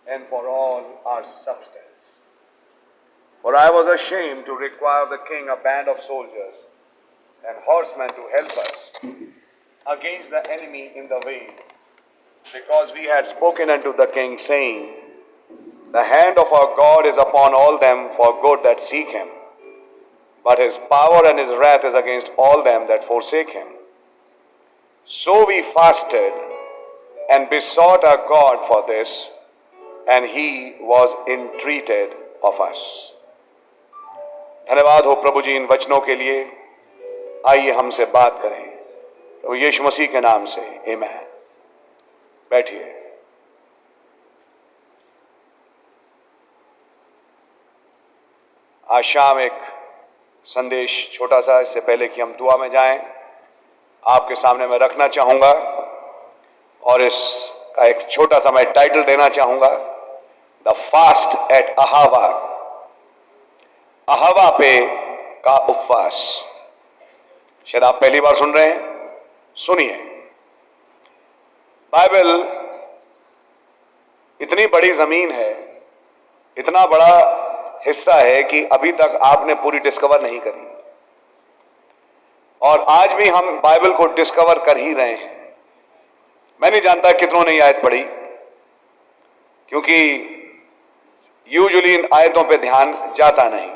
and for all our substance. For I was ashamed to require of the king a band of soldiers and horsemen to help us against the enemy in the way, because we had spoken unto the king, saying, The hand of our God is upon all them for good that seek him, but his power and his wrath is against all them that forsake him. So we fasted and besought our God for this, and he was entreated of us. धन्यवाद हो प्रभु जी इन वचनों के लिए। आइए हमसे बात करें प्रभु यीशु मसीह के नाम से, आमीन। बैठिए। आज शाम एक संदेश छोटा सा, इससे पहले कि हम दुआ में जाएं, आपके सामने मैं रखना चाहूंगा और इसका एक छोटा सा मैं टाइटल देना चाहूंगा, द फास्ट एट अहावा, अहावा पे का उपवास। शायद आप पहली बार सुन रहे हैं, सुनिए। बाइबल इतनी बड़ी जमीन है, इतना बड़ा हिस्सा है कि अभी तक आपने पूरी डिस्कवर नहीं करी, और आज भी हम बाइबल को डिस्कवर कर ही रहे हैं। मैं नहीं जानता कितनों ने आयत पढ़ी, क्योंकि यूजुअली इन आयतों पे ध्यान जाता नहीं।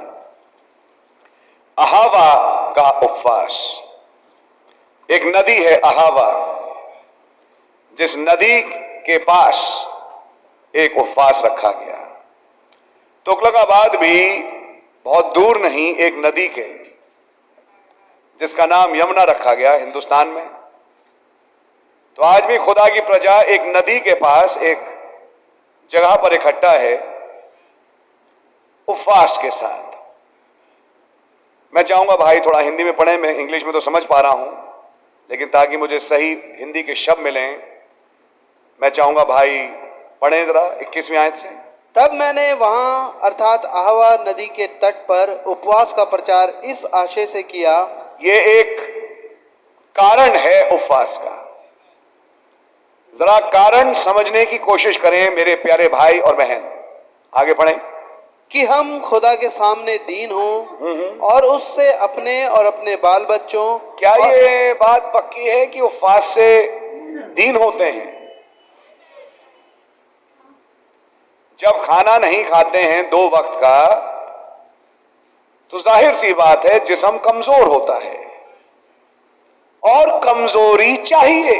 अहावा का उपवास, एक नदी है अहावा, जिस नदी के पास एक उपवास रखा गया। तुगलकाबाद भी बहुत दूर नहीं, एक नदी के जिसका नाम यमुना रखा गया हिंदुस्तान में। तो आज भी खुदा की प्रजा एक नदी के पास एक जगह पर इकट्ठा है उपवास के साथ। मैं चाहूंगा भाई थोड़ा हिंदी में पढ़ें, मैं इंग्लिश में तो समझ पा रहा हूं, लेकिन ताकि मुझे सही हिंदी के शब्द मिलें, मैं चाहूंगा भाई पढ़ें जरा 21वीं आयत से। तब मैंने वहां अर्थात अहावा नदी के तट पर उपवास का प्रचार इस आशय से किया। ये एक कारण है उपवास का। जरा कारण समझने की कोशिश करें मेरे प्यारे भाई और बहन। आगे पढ़ें। कि हम खुदा के सामने दीन हों और उससे अपने और अपने बाल बच्चों। क्या ये बात पक्की है कि उपवास से दीन होते हैं? जब खाना नहीं खाते हैं 2 वक्त का, तो जाहिर सी बात है जिस्म कमजोर होता है, और कमजोरी चाहिए।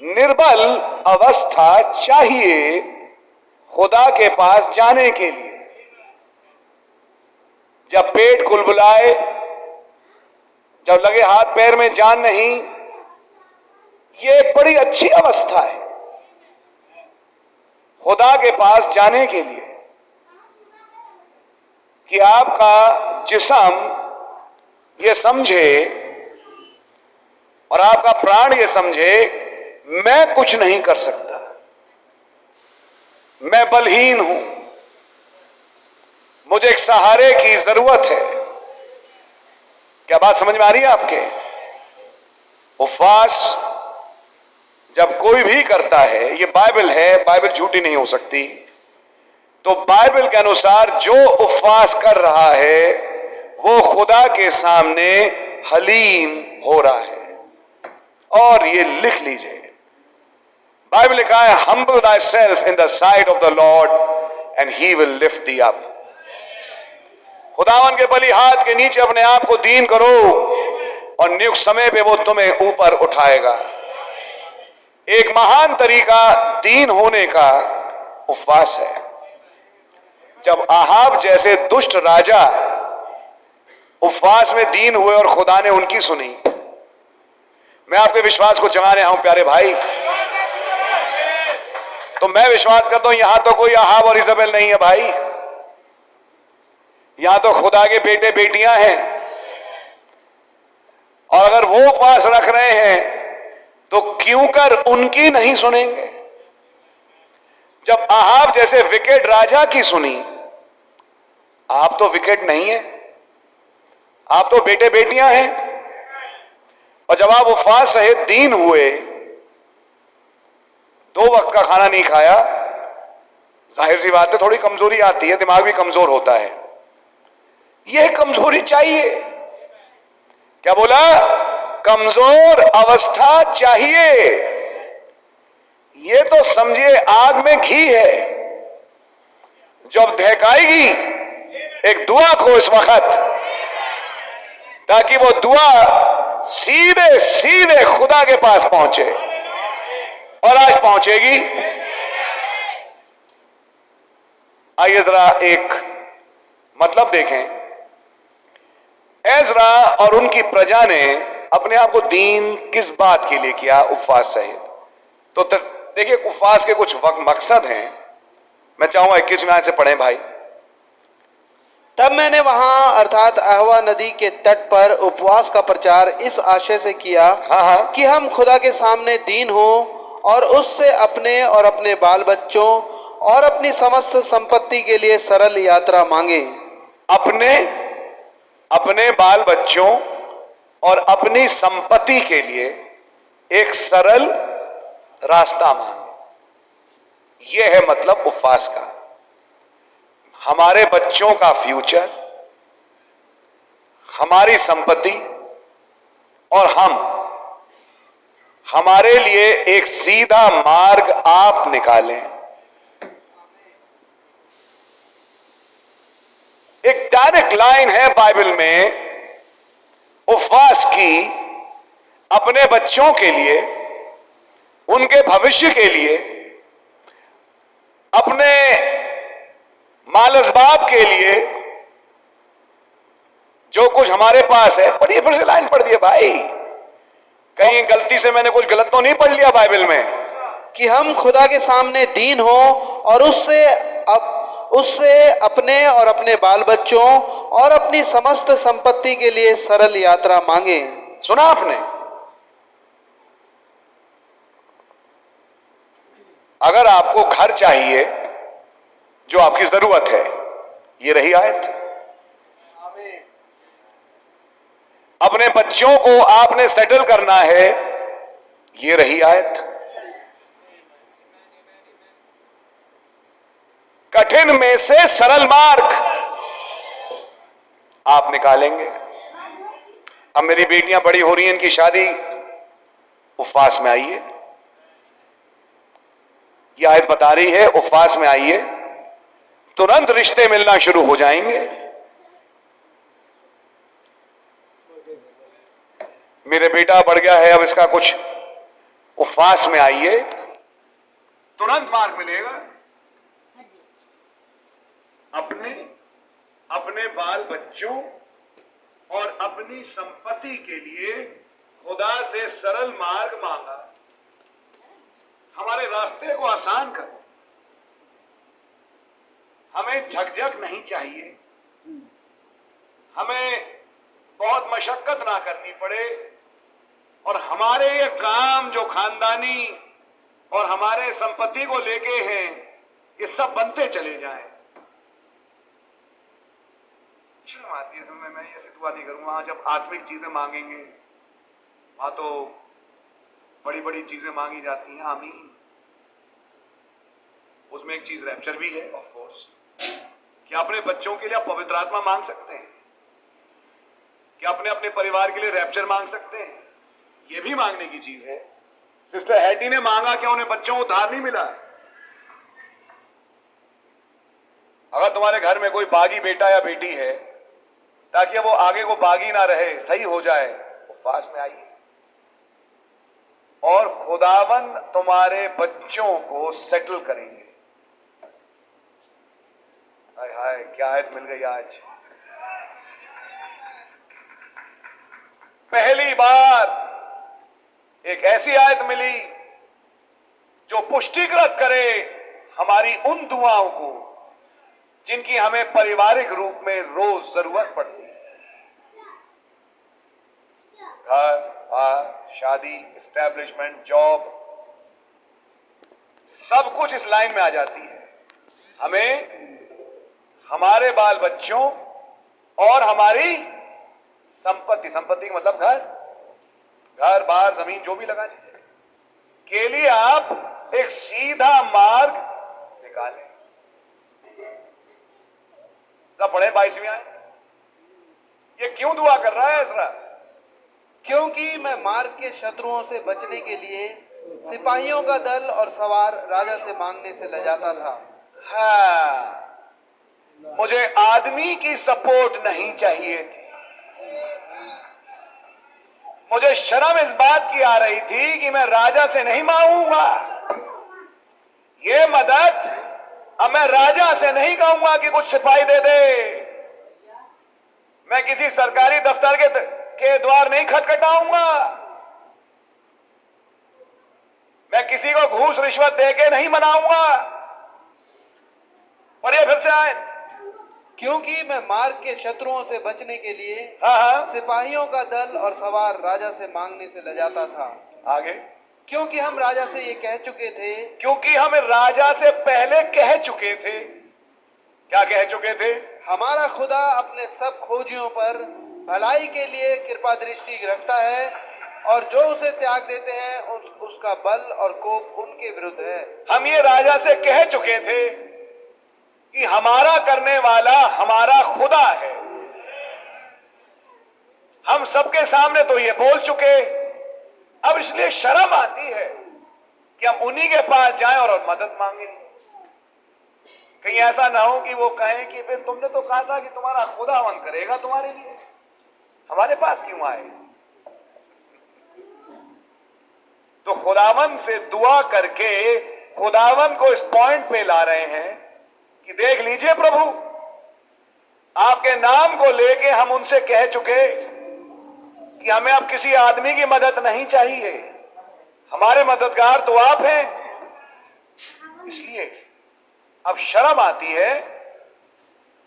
निर्बल अवस्था चाहिए खुदा के पास जाने के लिए। जब पेट कुलबुलाए, जब लगे हाथ पैर में जान नहीं, ये एक बड़ी अच्छी अवस्था है खुदा के पास जाने के लिए, कि आपका जिस्म ये समझे और आपका प्राण ये समझे, मैं कुछ नहीं कर सकता, मैं बलहीन हूं, मुझे एक सहारे की जरूरत है। क्या बात समझ में आ रही है आपके? उपवास जब कोई भी करता है, ये बाइबल है, बाइबल झूठी नहीं हो सकती, तो बाइबल के अनुसार जो उपवास कर रहा है वो खुदा के सामने हलीम हो रहा है। और ये लिख लीजिए, बाइबल लिखा है, humble thyself in the sight of the Lord and he will lift thee up। खुदावन के बलि हाथ के नीचे अपने आप को दीन करो और नियुक्त समय पे वो तुम्हें ऊपर उठाएगा। एक महान तरीका दीन होने का उपवास है। जब आहाब जैसे दुष्ट राजा उपवास में दीन हुए और खुदा ने उनकी सुनी, मैं आपके विश्वास को जगाने आया हूं प्यारे भाई, तो मैं विश्वास करता हूं यहां तो कोई आहाब और इजबेल नहीं है भाई, यहां तो खुदा के बेटे बेटियां हैं। और अगर वो उपवास रख रहे हैं तो क्यों कर उनकी नहीं सुनेंगे? जब आहाब जैसे विकेट राजा की सुनी, आप तो विकेट नहीं है, आप तो बेटे बेटियां हैं, और जब आप उपवास सहित दीन हुए 2 वक्त का खाना नहीं खाया, जाहिर सी बात है थोड़ी कमजोरी आती है, दिमाग भी कमजोर होता है। यह कमजोरी चाहिए, क्या बोला? कमजोर अवस्था चाहिए। ये तो समझिए आग में घी है, जब दहकाएगी एक दुआ को इस वक्त, ताकि वो दुआ सीधे सीधे खुदा के पास पहुंचे, और आज पहुंचेगी। आइए जरा एक मतलब देखें। एजरा और उनकी प्रजा ने अपने आप को दीन किस बात के लिए किया? उपवास सहित। तो देखिए, उपवास के कुछ मकसद हैं। मैं चाहूंगा 21वें आयत से पढ़ें भाई। तब मैंने वहां अर्थात अहवा नदी के तट पर उपवास का प्रचार इस आशय से किया कि हम खुदा के सामने दीन हो और उससे अपने और अपने बाल बच्चों और अपनी समस्त संपत्ति के लिए सरल यात्रा मांगे। अपने बाल बच्चों और अपनी संपत्ति के लिए एक सरल रास्ता मांगे। यह है मतलब उपवास का। हमारे बच्चों का फ्यूचर, हमारी संपत्ति और हमारे लिए एक सीधा मार्ग आप निकालें। एक डायरेक्ट लाइन है बाइबल में उपवास की, अपने बच्चों के लिए, उनके भविष्य के लिए, अपने मालसबाब के लिए, जो कुछ हमारे पास है। पढ़िए, फिर से लाइन पढ़ दिए भाई, कहीं गलती से मैंने कुछ गलत तो नहीं पढ़ लिया बाइबल में? कि हम खुदा के सामने दीन हो और उससे अपने और अपने बाल बच्चों और अपनी समस्त संपत्ति के लिए सरल यात्रा मांगे। सुना आपने? अगर आपको घर चाहिए जो आपकी जरूरत है, ये रही आयत। अपने बच्चों को आपने सेटल करना है, ये रही आयत। कठिन में से सरल मार्ग आप निकालेंगे। अब मेरी बेटियां बड़ी हो रही हैं, इनकी शादी उपवास में आई है। यह आयत बता रही है उपवास में आइए, तुरंत रिश्ते मिलना शुरू हो जाएंगे। मेरे बेटा बढ़ गया है, अब इसका कुछ उपवास में आइए, तुरंत मार्ग मिलेगा। अपने बाल बच्चों और अपनी संपत्ति के लिए खुदा से सरल मार्ग मांगा, हमारे रास्ते को आसान कर। हमें झकझक नहीं चाहिए, हमें बहुत मशक्कत ना करनी पड़े, और हमारे ये काम जो खानदानी और हमारे संपत्ति को लेके हैं, ये सब बनते चले जाएं। शर्म आती है समय, मैं ये दुआ नहीं करूंगा। वहां जब आत्मिक चीजें मांगेंगे, वहां तो बड़ी बड़ी चीजें मांगी जाती हैं। आमीन। उसमें एक चीज रैप्चर भी है, ऑफ कोर्स। क्या अपने बच्चों के लिए आप पवित्र आत्मा मांग सकते हैं? क्या अपने अपने परिवार के लिए रैप्चर मांग सकते हैं? यह भी मांगने की चीज है। सिस्टर हैटी ने मांगा, क्या उन्हें बच्चों को उधार नहीं मिला? अगर तुम्हारे घर में कोई बागी बेटा या बेटी है, ताकि वो आगे को बागी ना रहे, सही हो जाए, उपवास में आइए, और खुदावन तुम्हारे बच्चों को सेटल करेंगे। हाय हाय, क्या आयत मिल गई आज। पहली बार एक ऐसी आयत मिली जो पुष्टिकृत करे हमारी उन दुआओं को जिनकी हमें पारिवारिक रूप में रोज जरूरत पड़ती है। घर, बार, शादी, एस्टैब्लिशमेंट, जॉब, सब कुछ इस लाइन में आ जाती है। हमें हमारे बाल बच्चों और हमारी संपत्ति, संपत्ति का मतलब घर, बार, जमीन, जो भी लगा चाहिए, के लिए आप एक सीधा मार्ग निकाले। पढ़े 22वीं आयत, ये क्यों दुआ कर रहा है इस्रा? क्योंकि मैं मार्ग के शत्रुओं से बचने के लिए सिपाहियों का दल और सवार राजा से मांगने से लजाता था। हाँ, मुझे आदमी की सपोर्ट नहीं चाहिए थी। मुझे शर्म इस बात की आ रही थी कि मैं राजा से नहीं मांगूंगा ये मदद। अब मैं राजा से नहीं कहूंगा कि कुछ सिपाही दे दे। मैं किसी सरकारी दफ्तर के द्वार नहीं खटखटाऊंगा। मैं किसी को घूस रिश्वत देके नहीं मनाऊंगा। और ये फिर से आए, क्योंकि मैं मार्ग के शत्रुओं से बचने के लिए हाँ, सिपाहियों का दल और सवार राजा से मांगने से लजाता था। आगे, क्योंकि हम राजा से ये कह चुके थे, क्योंकि हम राजा से पहले कह चुके थे। क्या कह चुके थे? हमारा खुदा अपने सब खोजियों पर भलाई के लिए कृपा दृष्टि रखता है और जो उसे त्याग देते हैं उसका बल और कोप उनके विरुद्ध है। हम ये राजा से कह चुके थे कि हमारा करने वाला हमारा खुदा है। हम सबके सामने तो ये बोल चुके। अब इसलिए शर्म आती है कि हम उन्हीं के पास जाएं और मदद मांगे। कहीं ऐसा ना हो कि वो कहें कि फिर तुमने तो कहा था कि तुम्हारा खुदावन करेगा तुम्हारे लिए, हमारे पास क्यों आए? तो खुदावन से दुआ करके खुदावन को इस पॉइंट पे ला रहे हैं कि देख लीजिए प्रभु, आपके नाम को लेके हम उनसे कह चुके कि हमें अब किसी आदमी की मदद नहीं चाहिए, हमारे मददगार तो आप हैं। इसलिए अब शर्म आती है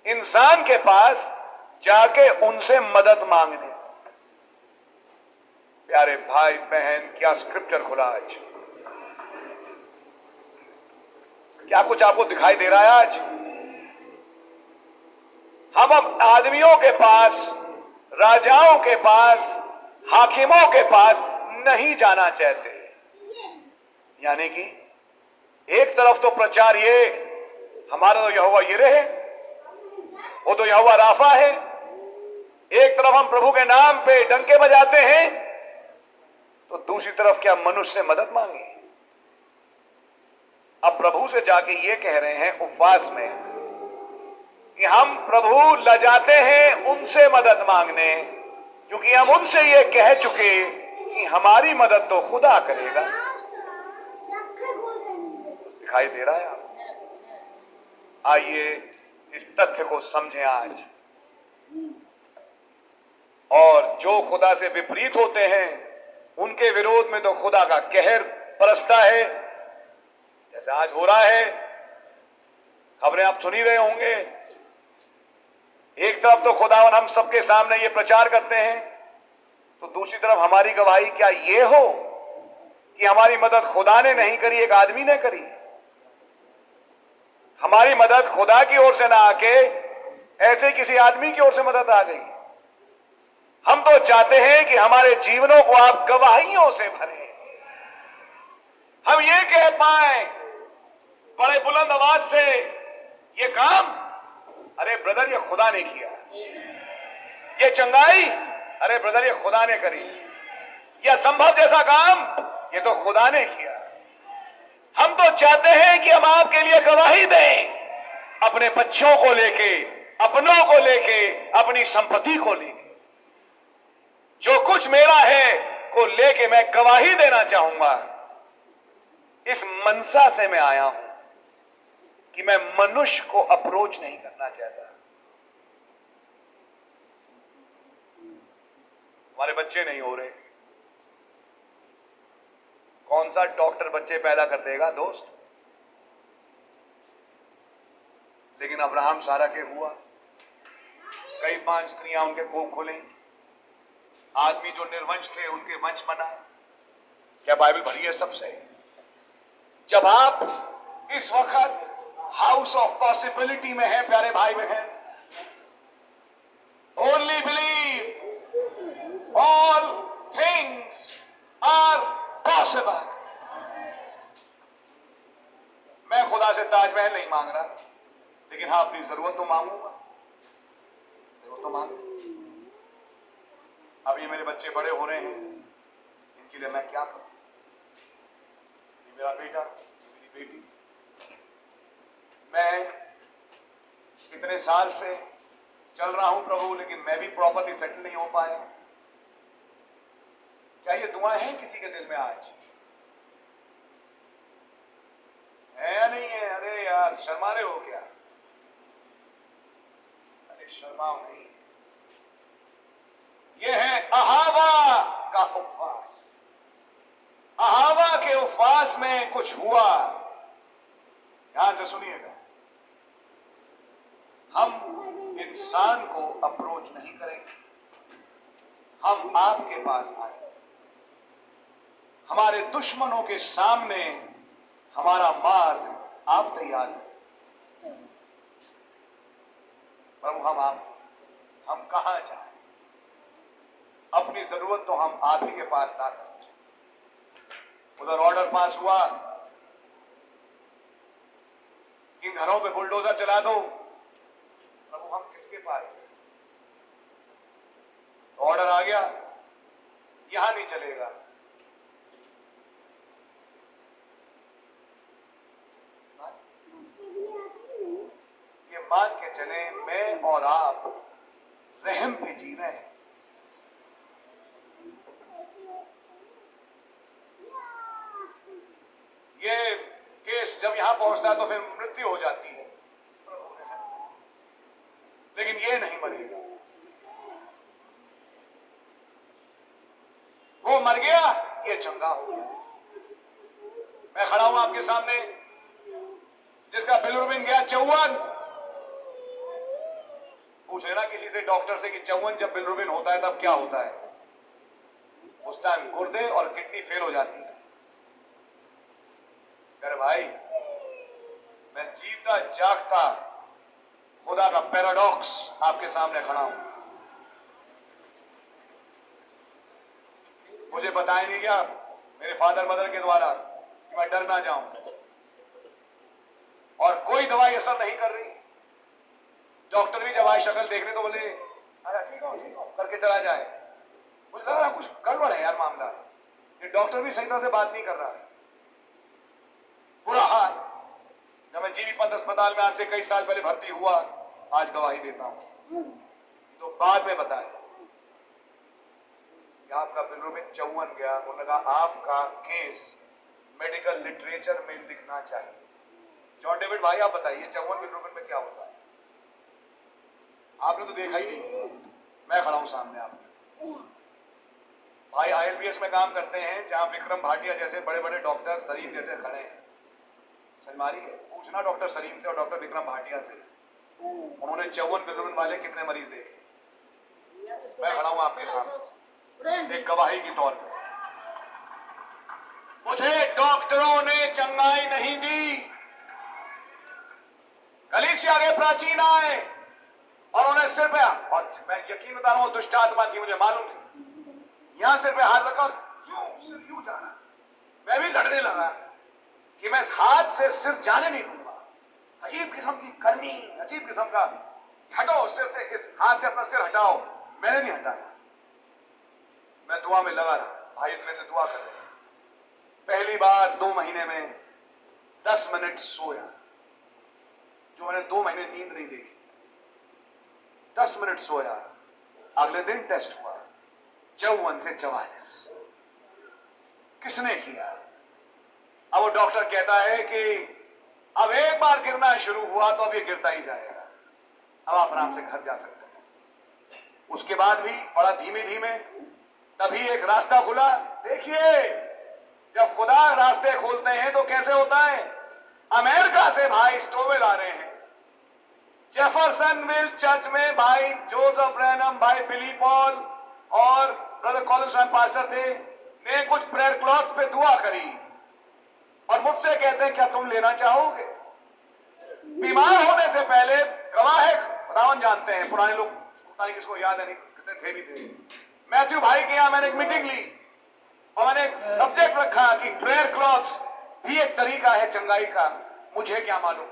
इंसान के पास जाके उनसे मदद मांगने। प्यारे भाई बहन, क्या स्क्रिप्चर खुला आज! क्या कुछ आपको दिखाई दे रहा है आज? हम अब आदमियों के पास, राजाओं के पास, हाकिमों के पास नहीं जाना चाहते। यानी कि एक तरफ तो प्रचार ये हमारा तो यहोवा यिरे है, वो तो यहोवा राफा है। एक तरफ हम प्रभु के नाम पे डंके बजाते हैं, तो दूसरी तरफ क्या मनुष्य से मदद मांगे? अब प्रभु से जाके ये कह रहे हैं उपवास में कि हम प्रभु लजाते हैं उनसे मदद मांगने, क्योंकि हम उनसे ये कह चुके कि हमारी मदद तो खुदा करेगा। दिखाई दे रहा है आप? आइए इस तथ्य को समझें आज। और जो खुदा से विपरीत होते हैं उनके विरोध में तो खुदा का कहर बरसता है, जैसे आज हो रहा है। खबरें आप सुन ही रहे होंगे। एक तरफ तो खुदावन हम सबके सामने ये प्रचार करते हैं, तो दूसरी तरफ हमारी गवाही क्या ये हो कि हमारी मदद खुदा ने नहीं करी, एक आदमी ने करी। हमारी मदद खुदा की ओर से ना आके ऐसे किसी आदमी की ओर से मदद आ गई। हम तो चाहते हैं कि हमारे जीवनों को आप गवाहियों से भरें, हम ये कह पाए बड़े बुलंद आवाज से, ये काम, अरे ब्रदर ये खुदा ने किया। ये चंगाई, अरे ब्रदर ये खुदा ने करी। यह संभव जैसा काम, ये तो खुदा ने किया। हम तो चाहते हैं कि हम आपके लिए गवाही दें, अपने बच्चों को लेके, अपनों को लेके, अपनी संपत्ति को लेके। जो कुछ मेरा है को लेके मैं गवाही देना चाहूंगा। इस मनसा से मैं आया हूं कि मैं मनुष्य को अप्रोच नहीं करना चाहता। हमारे बच्चे नहीं हो रहे। कौन सा डॉक्टर बच्चे पैदा कर देगा दोस्त? लेकिन अब्राहम सारा के हुआ। कई 5 स्त्रियां उनके कोख खोले। आदमी जो निर्वंश थे उनके वंश बना। क्या बाइबल भरी है सबसे? जब आप इस वक्त हाउस ऑफ पॉसिबिलिटी में है प्यारे भाई बहन, only believe all things are possible. खुदा से ताजमहल नहीं मांग रहा, लेकिन हाँ अपनी जरूरत तो मांगूंगा, जरूरत तो मांगूंगा। अब ये मेरे बच्चे बड़े हो रहे हैं, इनके लिए मैं क्या करूं? ये मेरा बेटा, मेरी बेटी, मैं इतने साल से चल रहा हूं प्रभु, लेकिन मैं भी प्रॉपरली सेटल नहीं हो पाया। क्या ये दुआएं हैं किसी के दिल में आज? है या नहीं है? अरे यार शर्मा रहे हो क्या? अरे शर्माओ नहीं। यह है अहावा का उपवास। अहावा के उपवास में कुछ हुआ, ध्यान से सुनिएगा। हम इंसान को अप्रोच नहीं करेंगे, हम आपके पास आए। हमारे दुश्मनों के सामने हमारा मार्ग आप तैयार करें। प्रभु हम कहां जाएं? अपनी जरूरत तो हम आप ही के पास ला सकते। उधर ऑर्डर पास हुआ इन घरों पे बुलडोजर चला दो। प्रभु हम किसके पास जाएं? ऑर्डर आ गया, यहां नहीं चलेगा। ये मान के चले मैं और आप रहम पे जी रहे हैं। ये केस जब यहां पहुंचता है तो फिर मृत्यु हो जाती है, लेकिन ये नहीं मरेगा। वो मर गया, ये चंगा हो गया। मैं खड़ा हूं आपके सामने, जिसका बिलिरुबिन गया 54। पूछ लेना किसी से, डॉक्टर से, कि 54 जब बिलिरुबिन होता है तब क्या होता है? उस टाइम गुर्दे और किडनी फेल हो जाती है। अरे भाई, मैं जीता जागता खुदा का पैराडॉक्स आपके सामने खड़ा हूं। मुझे बताया नहीं गया मेरे फादर मदर के द्वारा कि मैं डर ना जाऊं, और कोई दवाई असर नहीं कर रही। डॉक्टर भी जब आए शक्ल देखने तो बोले अरे ठीक हो करके चला जाए। मुझे लग रहा कुछ गड़बड़ है यार मामला। ये डॉक्टर भी सही तरह से बात नहीं कर रहा है। बुरा हाल। जब मैं जीवी पंथ अस्पताल में आज से कई साल पहले भर्ती हुआ, आज गवाही देता हूं, तो बाद में बताया कि आपका बिलिरुबिन 54 गया। उन्होंने कहा आपका केस मेडिकल लिटरेचर में लिखना चाहिए। जॉन डेविड भाई आप बताइए 54 बिलिरुबिन में क्या होता है? आपने तो देखा ही नहीं, मैं खड़ा हूं सामने आपके। भाई ILBS में काम करते हैं, जहां विक्रम भाटिया जैसे बड़े बड़े डॉक्टर सलीम जैसे खड़े हैं। सलमारी है, पूछना डॉक्टर सलीम से और डॉक्टर विक्रम भाटिया से, उन्होंने 54 बिलिरुबिन वाले कितने मरीज देखे। मैं खड़ा हूं आपके सामने एक गवाही के तौर पर। मुझे डॉक्टरों ने चंगाई नहीं दी। गलीसिया के प्राचीन आए और उन्हें सिर पे, और मैं यकीन बता रहा हूं दुष्ट आत्मा थी, मुझे मालूम थी। यहां सिर पे हाथ रखा, क्यों जाना? मैं भी लड़ने लगा कि मैं इस हाथ से सिर जाने नहीं दूंगा। अजीब किस्म की करनी, अजीब किस्म का, हटाओ सिर से, इस हाथ से अपना सिर हटाओ। मैंने नहीं हटाया, मैं दुआ में लगा रहा। भाई मैंने दुआ कर रहे। पहली बार 2 महीने में 10 मिनट सोया, जो मैंने 2 महीने नींद नहीं देखी। 10 मिनट सोया। अगले दिन टेस्ट हुआ 54 से 44। किसने किया? अब वो डॉक्टर कहता है कि अब एक बार गिरना शुरू हुआ तो अब ये गिरता ही जाएगा, अब आप आराम से घर जा सकते हैं। उसके बाद भी बड़ा धीमे धीमे, तभी एक रास्ता खुला। देखिए जब खुदा रास्ते खोलते हैं तो कैसे होता है। अमेरिका से भाई स्टोवेल आ रहे हैं, जेफरसनविल चर्च में भाई जोसेफ ब्रैनम, भाई बिली पॉल और ब्रदर कॉलिंस पास्टर थे, ने कुछ प्रेयर क्लॉथ्स पे दुआ करी और मुझसे कहते हैं क्या तुम लेना चाहोगे? बीमार होने से पहले गवाह है, खुदावन जानते हैं, पुराने लोग पता नहीं किसको याद है, नहीं कितने थे भी थे। मैथ्यू भाई के यहां मैंने एक मीटिंग ली और मैंने एक सब्जेक्ट रखा कि प्रेयर क्लॉथ्स भी एक तरीका है चंगाई का। मुझे क्या मालूम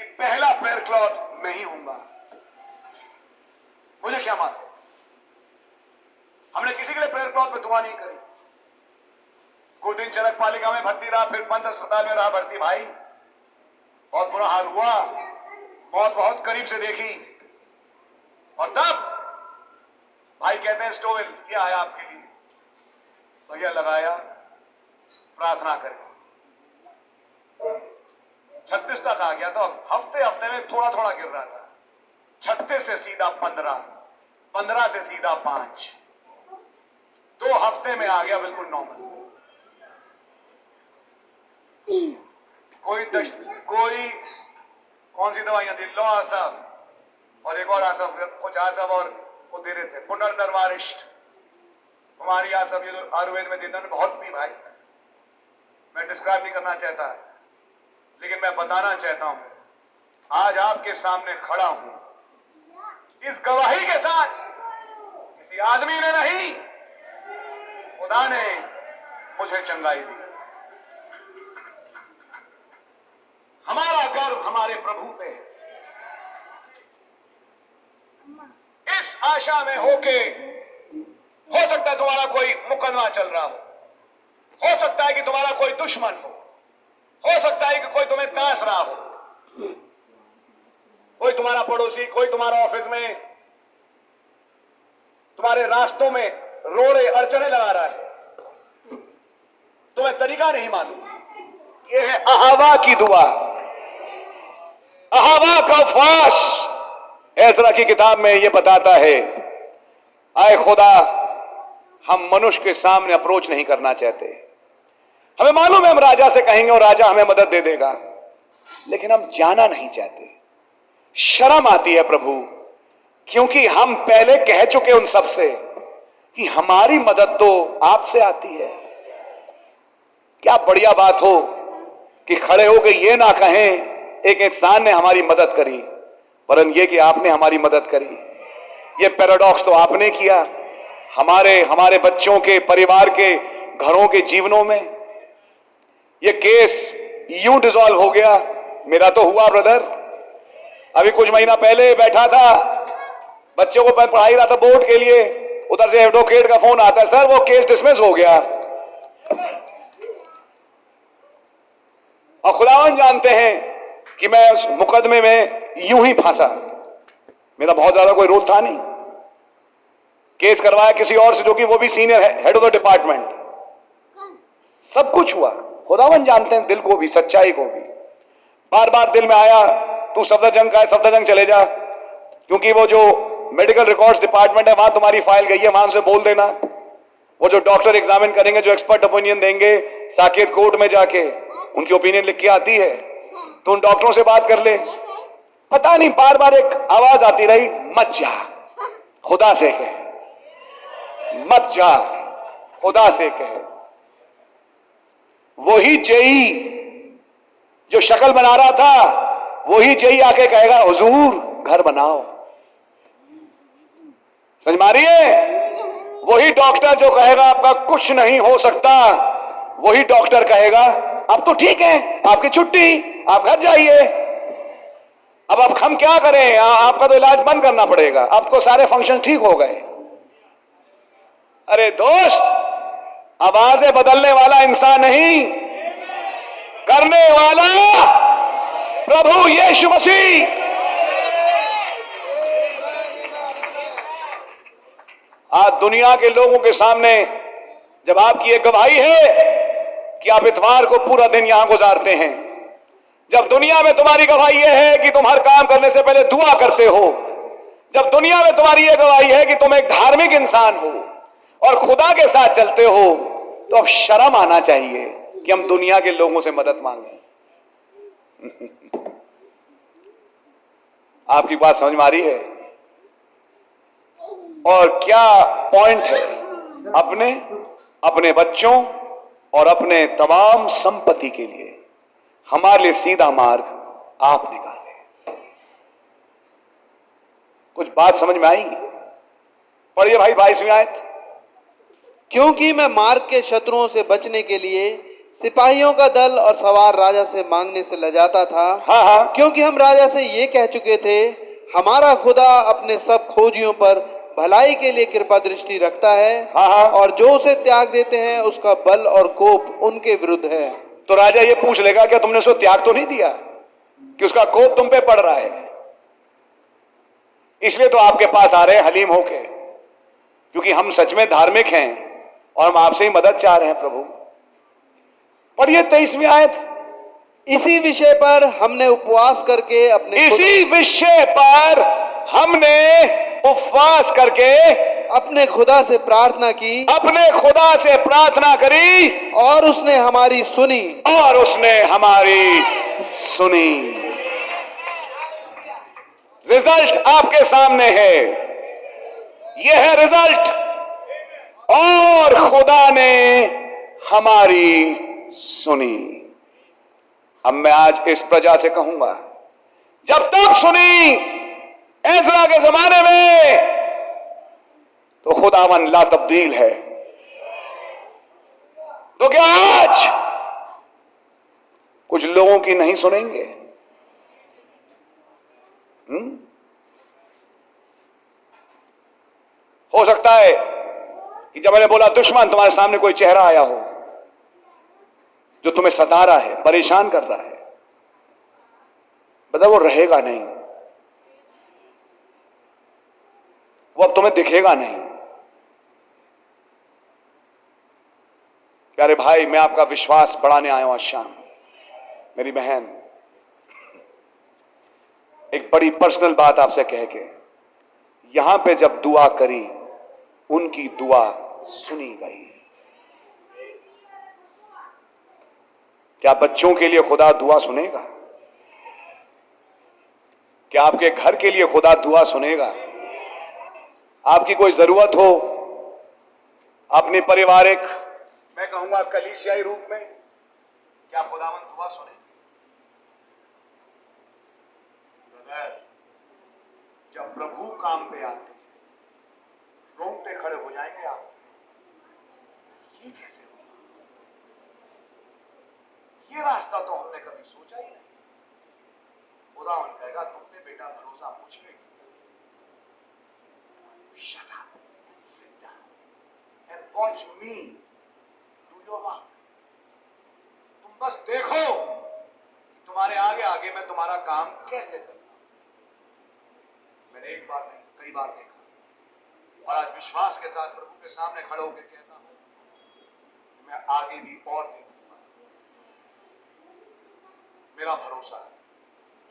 कि पहला पैर क्लॉथ मैं ही हूंगा। मुझे क्या मालूम, हमने किसी के लिए पैर क्लॉथ पे दुआ नहीं करी। कुछ दिन चरक पालिका में भर्ती रहा, फिर पंत अस्पताल में रहा भर्ती। भाई बहुत बुरा हाल हुआ, मौत बहुत करीब से देखी। और तब भाई कहते हैं स्टोवेल क्या आया आपके लिए, भैया लगाया, प्रार्थना करें। 36 तक आ गया, तो हफ्ते हफ्ते में थोड़ा थोड़ा गिर रहा था। 36 से सीधा 15, 15 से सीधा 5, 2 हफ्ते में आ गया बिल्कुल नॉर्मल। कोई कौन सी दवाइयां थी, लो आसब और एक और आसब, कुछ आसब और वो दे रहे थे, पुनर्नर्वारिष्ट, हमारी आसब, ये जो आयुर्वेद में देते हैं बहुत पी भाई। मैं डिस्क्राइब नहीं करना चाहता, लेकिन मैं बताना चाहता हूं आज आपके सामने खड़ा हूं इस गवाही के साथ, किसी आदमी ने नहीं, खुदा ने मुझे चंगाई दी। हमारा गर्व हमारे प्रभु पे है। इस आशा में होके, हो सकता है तुम्हारा कोई मुकदमा चल रहा हो सकता है कि तुम्हारा कोई दुश्मन हो सकता है कि कोई तुम्हें ताश रहा हो, कोई तुम्हारा पड़ोसी, कोई तुम्हारा ऑफिस में, तुम्हारे रास्तों में रोड़े अड़चने लगा रहा है, तुम्हें तरीका नहीं मालूम। यह है अहावा की दुआ, अहावा का फाश। एज़रा की किताब में यह बताता है, आए खुदा, हम मनुष्य के सामने अप्रोच नहीं करना चाहते। हमें मालूम है हम राजा से कहेंगे और राजा हमें मदद दे देगा, लेकिन हम जाना नहीं चाहते। शर्म आती है प्रभु, क्योंकि हम पहले कह चुके उन सब से कि हमारी मदद तो आपसे आती है। क्या बढ़िया बात हो कि खड़े हो के ये ना कहें एक इंसान ने हमारी मदद करी, वरन ये कि आपने हमारी मदद करी। ये पैराडॉक्स तो आपने किया हमारे बच्चों के, परिवार के, घरों के जीवनों में। ये केस यूं डिसॉल्व हो गया। मेरा तो हुआ ब्रदर, अभी कुछ महीना पहले बैठा था, बच्चों को पढ़ाई रहा था बोर्ड के लिए, उधर से एडवोकेट का फोन आता है, सर वो केस डिसमिस हो गया। और खुदावन जानते हैं कि मैं उस मुकदमे में यूं ही फंसा, मेरा बहुत ज्यादा कोई रोल था नहीं। केस करवाया किसी और से, जो कि वो भी senior head of the department. सब कुछ हुआ, खुदावन जानते हैं दिल को भी, सच्चाई को भी। बार बार दिल में आया, तू सफदरजंग का है, सफदरजंग चले जा, क्योंकि वो जो मेडिकल रिकॉर्ड्स डिपार्टमेंट है वहां तुम्हारी फाइल गई है, वहां से बोल देना। वो जो डॉक्टर एग्जामिन करेंगे, जो एक्सपर्ट ओपिनियन देंगे, साकेत कोर्ट में जाके उनकी ओपिनियन लिख के आती है, तो उन डॉक्टरों से बात कर ले। पता नहीं, बार बार एक आवाज आती रही, मत जा, खुदा से कह, मत जा, खुदा से कह। वही जेई जो शक्ल बना रहा था, वही जेई आके कहेगा हुजूर घर बनाओ। समझ मारिए, वही डॉक्टर जो कहेगा आपका कुछ नहीं हो सकता, वही डॉक्टर कहेगा अब तो ठीक है, आपकी छुट्टी, आप घर जाइए। अब हम क्या करें, आपका तो इलाज बंद करना पड़ेगा, आपको सारे फंक्शन ठीक हो गए। अरे दोस्त, आवाजें बदलने वाला इंसान नहीं, करने वाला प्रभु यीशु मसीह। आज दुनिया के लोगों के सामने जब आपकी एक गवाही है कि आप इतवार को पूरा दिन यहां गुजारते हैं, जब दुनिया में तुम्हारी गवाही यह है कि तुम हर काम करने से पहले दुआ करते हो, जब दुनिया में तुम्हारी यह गवाही है कि तुम एक धार्मिक इंसान हो और खुदा के साथ चलते हो, तो अब शर्म आना चाहिए कि हम दुनिया के लोगों से मदद मांगे। आपकी बात समझ में आ रही है? और क्या पॉइंट है? अपने बच्चों और अपने तमाम संपत्ति के लिए हमारे लिए सीधा मार्ग आप निकाले। कुछ बात समझ में आई? पढ़िए भाई 22वीं आयत। क्योंकि मैं मार्ग के शत्रुओं से बचने के लिए सिपाहियों का दल और सवार राजा से मांगने से लजाता था, हाँ हाँ, क्योंकि हम राजा से ये कह चुके थे, हमारा खुदा अपने सब खोजियों पर भलाई के लिए कृपा दृष्टि रखता है, हाँ हाँ। और जो उसे त्याग देते हैं उसका बल और कोप उनके विरुद्ध है। तो राजा ये पूछ लेगा क्या तुमने उसको त्याग तो नहीं दिया, कि उसका कोप तुम पे पड़ रहा है, इसलिए तो आपके पास आ रहे हैं हलीम होके, क्योंकि हम सच में धार्मिक हैं और हम आपसे ही मदद चाह रहे हैं प्रभु। पढ़िए 23वीं आयत। इसी विषय पर हमने उपवास करके इसी विषय पर हमने उपवास करके अपने खुदा से प्रार्थना की, अपने खुदा से प्रार्थना करी, और उसने हमारी सुनी। और उसने हमारी सुनी। रिजल्ट आपके सामने है, यह है रिजल्ट। और खुदा ने हमारी सुनी। अब मैं आज इस प्रजा से कहूंगा, जब तक सुनी एज़रा के जमाने में, तो खुदावन ला तब्दील है, तो क्या आज कुछ लोगों की नहीं सुनेंगे? हो सकता है कि जब मैंने बोला दुश्मन, तुम्हारे सामने कोई चेहरा आया हो जो तुम्हें सता रहा है, परेशान कर रहा है, मतलब वो रहेगा नहीं, वो अब तुम्हें दिखेगा नहीं। प्यारे भाई, मैं आपका विश्वास बढ़ाने आया हूं आज शाम। मेरी बहन, एक बड़ी पर्सनल बात आपसे कह के, यहां पे जब दुआ करी, उनकी दुआ सुनी गई। क्या बच्चों के लिए खुदा दुआ सुनेगा? क्या आपके घर के लिए खुदा दुआ सुनेगा? आपकी कोई जरूरत हो अपने पारिवारिक, मैं कहूंगा कलीसियाई रूप में, क्या खुदावन दुआ सुने? जब प्रभु काम पे आते हैं, रोंगटे खड़े हो जाएंगे आप। ये कैसे होगा? ये रास्ता तो हमने कभी सोचा ही नहीं। खुदावन कहेगा, तुमने बेटा भरोसा मुझ पे किया। Shut up, sit down and watch me do your work. तुम बस देखो तुम्हारे आगे आगे मैं तुम्हारा काम कैसे करता हूं। मैंने एक बार नहीं, कई बार देखा, और आज विश्वास के साथ प्रभु के सामने खड़े होकर कहता हूं, मैं आगे भी और देखूंगा। मेरा भरोसा है।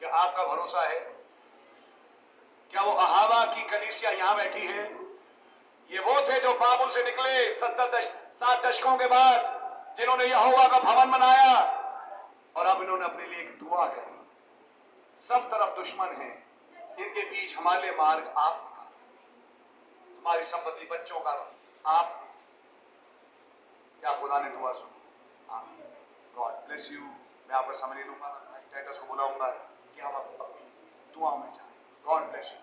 क्या आपका भरोसा है? क्या वो अहावा की कलीसिया यहां बैठी है? ये वो थे जो बाबुल से निकले 7 दशकों के बाद, जिन्होंने यहोवा का भवन बनाया, और अब इन्होंने अपने लिए एक दुआ करी। सब तरफ दुश्मन है, इनके बीच हमारे लिए मार्ग आप, हमारी संपत्ति बच्चों का आप। क्या खुदा ने दुआ सुनी? God bless you. मैं आपका समय नहीं लूंगा, टाइटस को बुलाऊंगा कि हम अपनी दुआ में जाएं। God bless you.